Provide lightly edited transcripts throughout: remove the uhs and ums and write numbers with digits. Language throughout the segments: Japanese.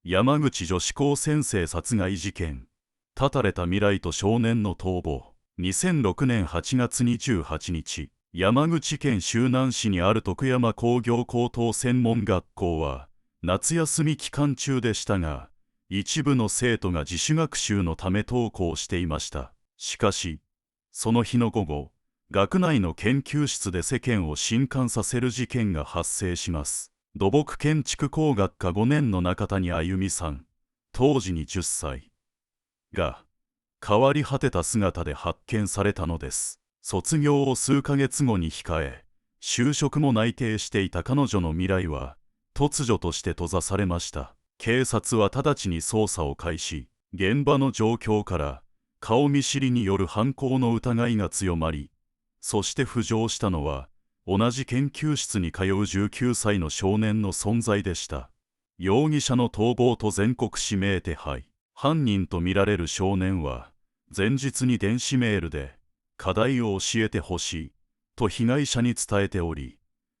山口女子高先生殺害事件。絶たれた未来と少年の逃亡。2006年8月28日、山口県周南市にある徳山工業高等専門学校は、夏休み期間中でしたが、一部の生徒が自主学習のため登校していました。しかし、その日の午後、学内の研究室で世間を震撼させる事件が発生します。土木建築工学科5年の中谷あゆみさん、当時20歳が変わり果てた姿で発見されたのです。卒業を数ヶ月後に控え、就職も内定していた彼女の未来は突如として閉ざされました。警察は直ちに捜査を開始。現場の状況から顔見知りによる犯行の疑いが強まり、そして浮上したのは同じ研究室に通う19歳の少年の存在でした。容疑者の逃亡と全国指名手配。犯人とみられる少年は前日に電子メールで課題を教えてほしいと被害者に伝えており、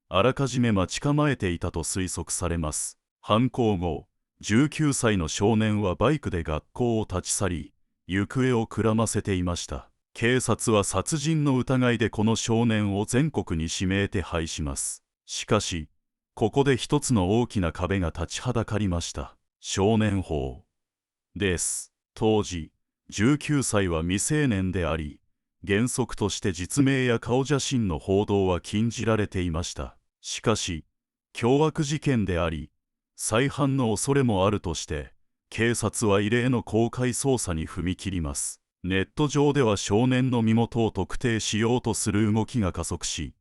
あらかじめ待ち構えていたと推測されます。犯行後、19歳の少年はバイクで学校を立ち去り、行方をくらませていました。警察は殺人の疑いでこの少年を全国に指名手配します。しかし、ここで一つの大きな壁が立ちはだかりました。少年法です。当時、19歳は未成年であり、原則として実名や顔写真の報道は禁じられていました。しかし、凶悪事件であり、再犯の恐れもあるとして、警察は異例の公開捜査に踏み切ります。ネット上では少年の身元を特定しようとする動きが加速し、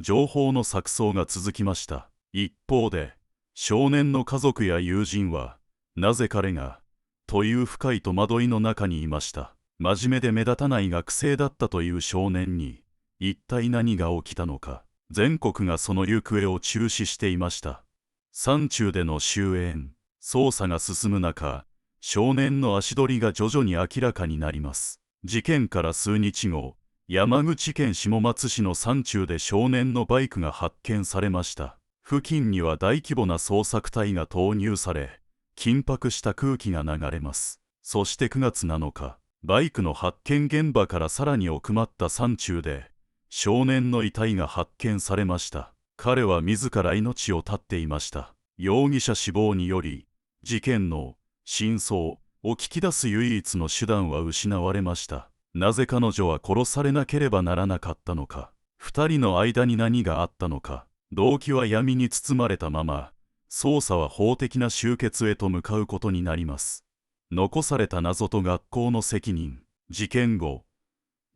情報の錯綜が続きました。一方で、少年の家族や友人は、なぜ彼が、という深い戸惑いの中にいました。真面目で目立たない学生だったという少年に、一体何が起きたのか。全国がその行方を注視していました。山中での終焉、捜査が進む中、少年の足取りが徐々に明らかになります。事件から数日後、山口県下松市の山中で少年のバイクが発見されました。付近には大規模な捜索隊が投入され、緊迫した空気が流れます。そして9月7日、バイクの発見現場からさらに奥まった山中で、少年の遺体が発見されました。彼は自ら命を絶っていました。容疑者死亡により、事件の真相を聞き出す唯一の手段は失われました。なぜ彼女は殺されなければならなかったのか。二人の間に何があったのか。動機は闇に包まれたまま、捜査は法的な終結へと向かうことになります。残された謎と学校の責任。事件後、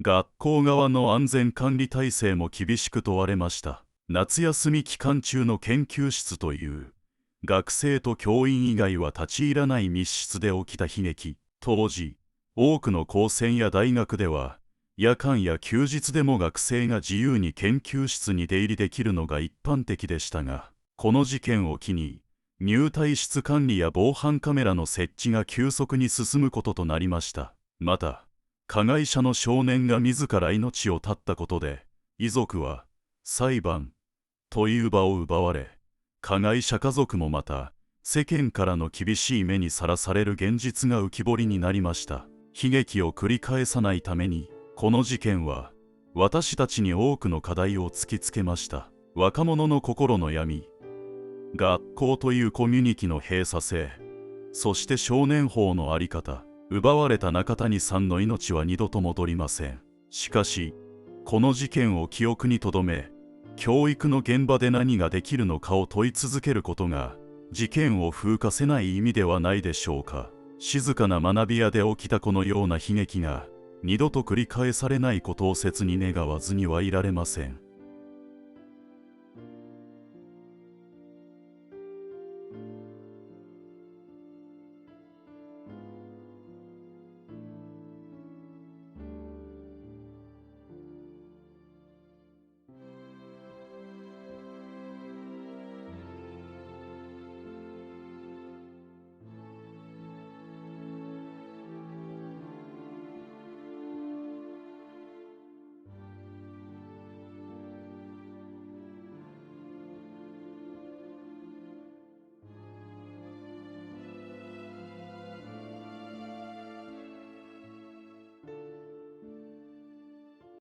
学校側の安全管理体制も厳しく問われました。夏休み期間中の研究室という、学生と教員以外は立ち入らない密室で起きた悲劇。当時、多くの高専や大学では、夜間や休日でも学生が自由に研究室に出入りできるのが一般的でしたが、この事件を機に、入退室管理や防犯カメラの設置が急速に進むこととなりました。また、加害者の少年が自ら命を絶ったことで、遺族は、裁判という場を奪われ、加害者家族もまた、世間からの厳しい目にさらされる現実が浮き彫りになりました。悲劇を繰り返さないために、この事件は、私たちに多くの課題を突きつけました。若者の心の闇、学校というコミュニティの閉鎖性、そして少年法の在り方。奪われた中谷さんの命は二度と戻りません。しかし、この事件を記憶に留め、教育の現場で何ができるのかを問い続けることが、事件を風化せない意味ではないでしょうか。静かな学び屋で起きたこのような悲劇が、二度と繰り返されないことを切に願わずにはいられません。